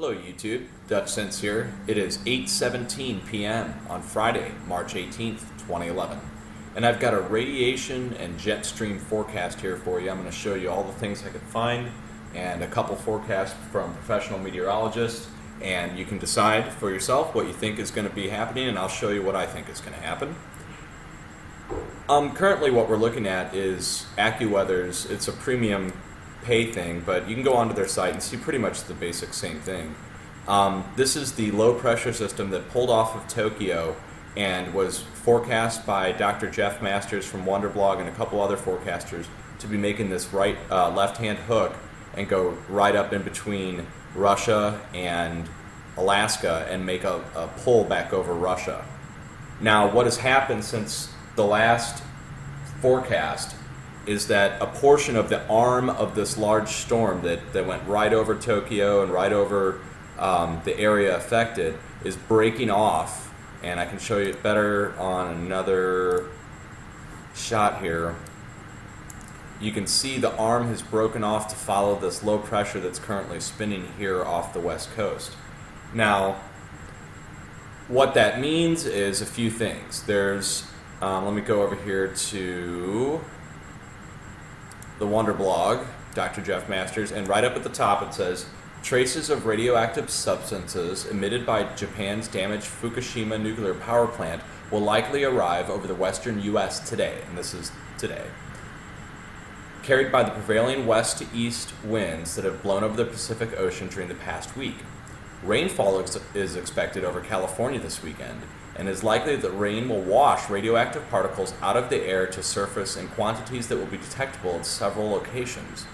Hello YouTube, Dutch Sense here. It is 8:17 p.m. on Friday, March 18th, 2011. And I've got a radiation and jet stream forecast here for you. I'm going to show you all the things I could find and a couple forecasts from professional meteorologists, and you can decide for yourself what you think is going to be happening, and I'll show you what I think is going to happen. Currently what we're looking at is AccuWeather's. It's a premium pay thing, but you can go onto their site and see pretty much the basic same thing. This is the low pressure system that pulled off of Tokyo and was forecast by Dr. Jeff Masters from Wonderblog and a couple other forecasters to be making this left-hand hook and go right up in between Russia and Alaska and make a pull back over Russia. Now, what has happened since the last forecast is that a portion of the arm of this large storm that went right over Tokyo and right over the area affected is breaking off, and I can show you it better on another shot here. You can see the arm has broken off to follow this low pressure that's currently spinning here off the west coast. Now, what that means is a few things. There's, let me go over here to the Wonderblog, Dr. Jeff Masters, and right up at the top it says, traces of radioactive substances emitted by Japan's damaged Fukushima nuclear power plant will likely arrive over the western U.S. today, and this is today. Carried by the prevailing west to east winds that have blown over the Pacific Ocean during the past week. Rainfall is expected over California this weekend, and it's likely that rain will wash radioactive particles out of the air to surface in quantities that will be detectable at several locations.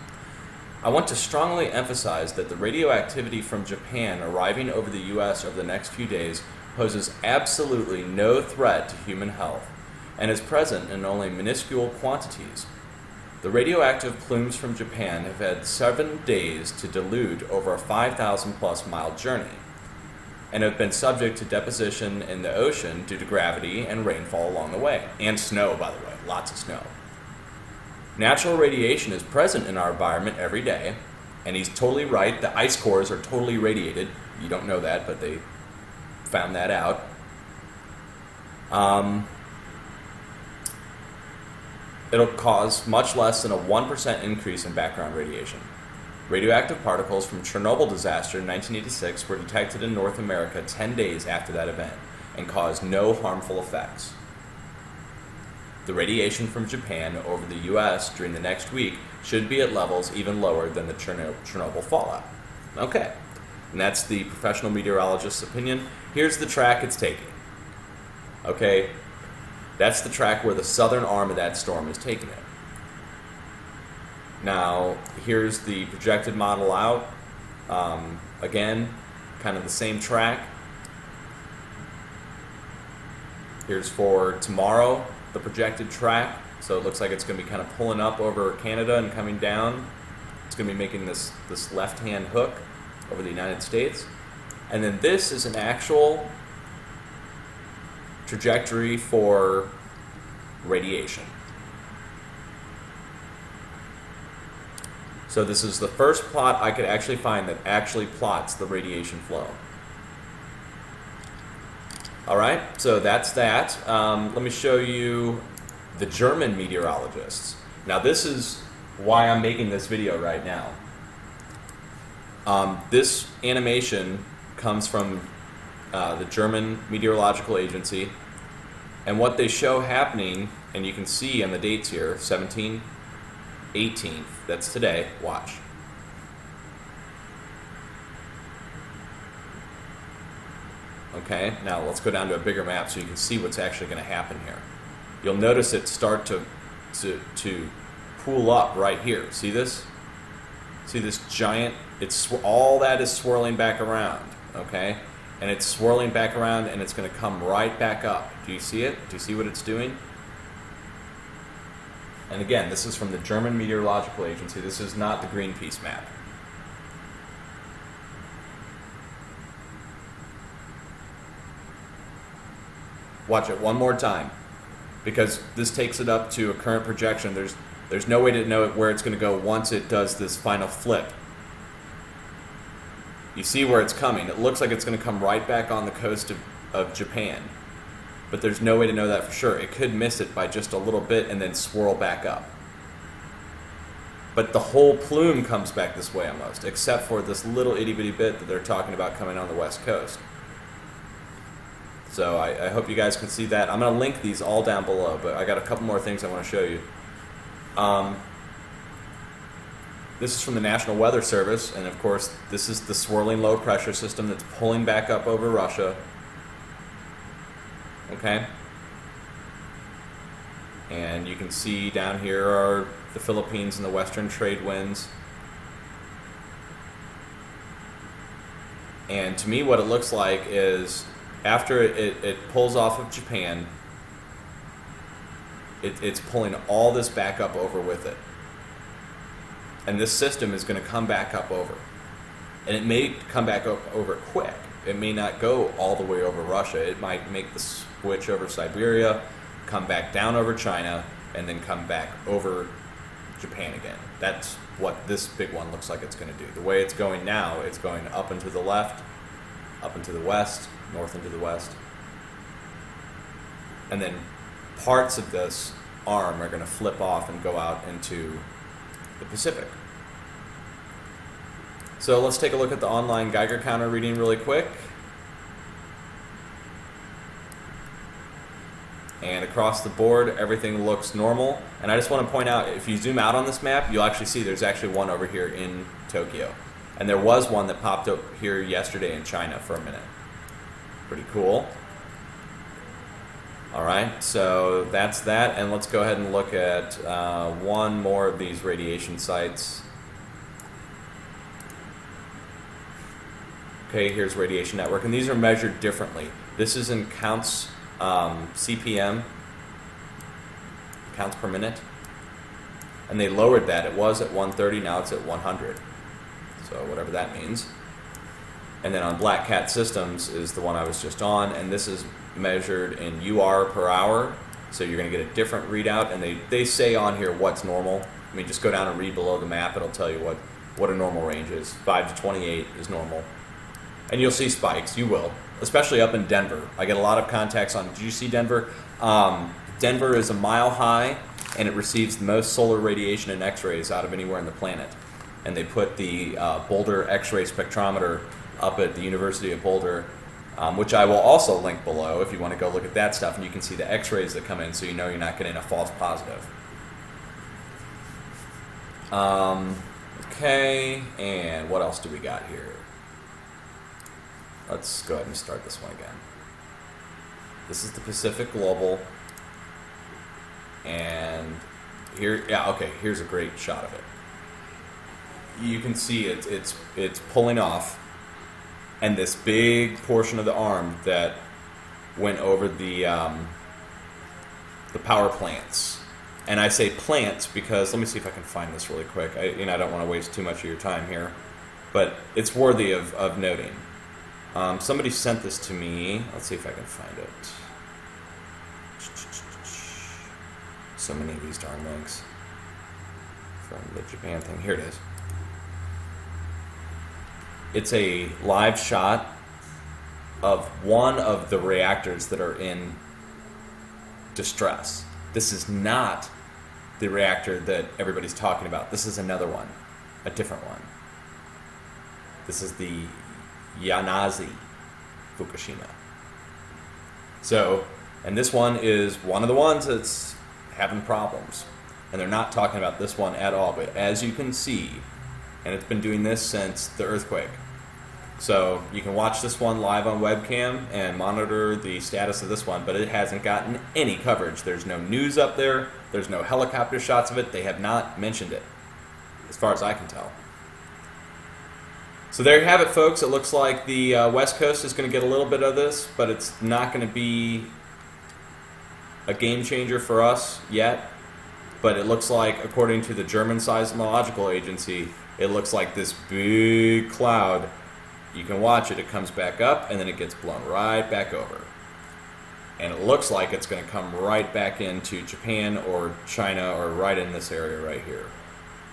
I want to strongly emphasize that the radioactivity from Japan arriving over the U.S. over the next few days poses absolutely no threat to human health, and is present in only minuscule quantities. The radioactive plumes from Japan have had 7 days to dilute over a 5,000 plus mile journey, and have been subject to deposition in the ocean due to gravity and rainfall along the way. And snow, by the way, lots of snow. Natural radiation is present in our environment every day, and he's totally right. The ice cores are totally radiated. You don't know that, but they found that out. It'll cause much less than a 1% increase in background radiation. Radioactive particles from Chernobyl disaster in 1986 were detected in North America 10 days after that event and caused no harmful effects. The radiation from Japan over the U.S. during the next week should be at levels even lower than the Chernobyl fallout. Okay, and that's the professional meteorologist's opinion. Here's the track it's taking. Okay, that's the track where the southern arm of that storm is taking it. Now, here's the projected model out. Again, kind of the same track. Here's for tomorrow, the projected track. So it looks like it's going to be kind of pulling up over Canada and coming down. It's going to be making this left-hand hook over the United States. And then this is an actual trajectory for radiation. So this is the first plot I could actually find that actually plots the radiation flow. Alright, so that's that. Let me show you the German meteorologists. Now this is why I'm making this video right now. This animation comes from the German Meteorological Agency, and what they show happening, and you can see on the dates here, 17th, 18th, that's today, watch. Okay, now let's go down to a bigger map so you can see what's actually going to happen here. You'll notice it start to pool up right here. See this? See this giant, all that is swirling back around, okay? And it's swirling back around and it's going to come right back up. Do you see it? Do you see what it's doing? And again, this is from the German Meteorological Agency. This is not the Greenpeace map. Watch it one more time, because this takes it up to a current projection. There's no way to know where it's going to go once it does this final flip. You see where it's coming. It looks like it's going to come right back on the coast of Japan. But there's no way to know that for sure. It could miss it by just a little bit and then swirl back up. But the whole plume comes back this way almost, except for this little itty-bitty bit that they're talking about coming on the west coast. So I hope you guys can see that. I'm going to link these all down below, but I got a couple more things I want to show you. This is from the National Weather Service, and of course, this is the swirling low pressure system that's pulling back up over Russia. Okay? And you can see down here are the Philippines and the western trade winds. And to me, what it looks like is after it pulls off of Japan, it's pulling all this back up over with it. And this system is going to come back up over. And it may come back up over quick. It may not go all the way over Russia. It might make the switch over Siberia, come back down over China, and then come back over Japan again. That's what this big one looks like it's going to do. The way it's going now, it's going up and to the left, up and to the west, north and to the west. And then parts of this arm are going to flip off and go out into the Pacific. So let's take a look at the online Geiger counter reading really quick. And across the board, everything looks normal. And I just want to point out, if you zoom out on this map, you'll actually see there's actually one over here in Tokyo. And there was one that popped up here yesterday in China for a minute. Pretty cool. All right, so that's that. And let's go ahead and look at one more of these radiation sites. Okay, here's radiation network. And these are measured differently. This is in counts CPM, counts per minute, and they lowered that. It was at 130, now it's at 100, so whatever that means. And then on Black Cat Systems is the one I was just on, and this is measured in UR per hour, so you're going to get a different readout, and they say on here what's normal. I mean, just go down and read below the map, it'll tell you what a normal range is. 5 to 28 is normal. And you'll see spikes, you will. Especially up in Denver. I get a lot of contacts on, did you see Denver? Denver is a mile high, and it receives the most solar radiation and x-rays out of anywhere on the planet. And they put the Boulder X-ray spectrometer up at the University of Boulder, which I will also link below if you want to go look at that stuff, and you can see the x-rays that come in so you know you're not getting a false positive. Okay, and what else do we got here? Let's go ahead and start this one again. This is the Pacific Global, and here, yeah, okay, here's a great shot of it. You can see it's pulling off, and this big portion of the arm that went over the power plants. And I say plants because, let me see if I can find this really quick. I don't want to waste too much of your time here, but it's worthy of noting. Somebody sent this to me. Let's see if I can find it. So many of these darn links from the Japan thing. Here it is. It's a live shot of one of the reactors that are in distress. This is not the reactor that everybody's talking about. This is another one, a different one. This is the Yanazi Fukushima. So, and this one is one of the ones that's having problems. And they're not talking about this one at all, but as you can see, and it's been doing this since the earthquake. So you can watch this one live on webcam and monitor the status of this one, but it hasn't gotten any coverage. There's no news up there. There's no helicopter shots of it. They have not mentioned it, as far as I can tell. So there you have it, folks. It looks like the West Coast is going to get a little bit of this, but it's not going to be a game changer for us yet. But it looks like, according to the German Seismological Agency, it looks like this big cloud, you can watch it, it comes back up, and then it gets blown right back over. And it looks like it's going to come right back into Japan or China or right in this area right here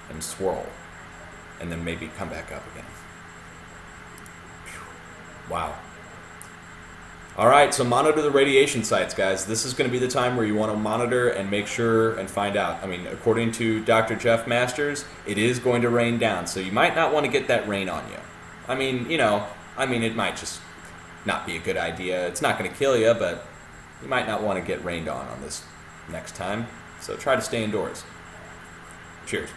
and swirl, and then maybe come back up again. Wow. All right, so monitor the radiation sites, guys. This is going to be the time where you want to monitor and make sure and find out. I mean, according to Dr. Jeff Masters, it is going to rain down, so you might not want to get that rain on you. I mean, it might just not be a good idea. It's not going to kill you, but you might not want to get rained on this next time. So try to stay indoors. Cheers.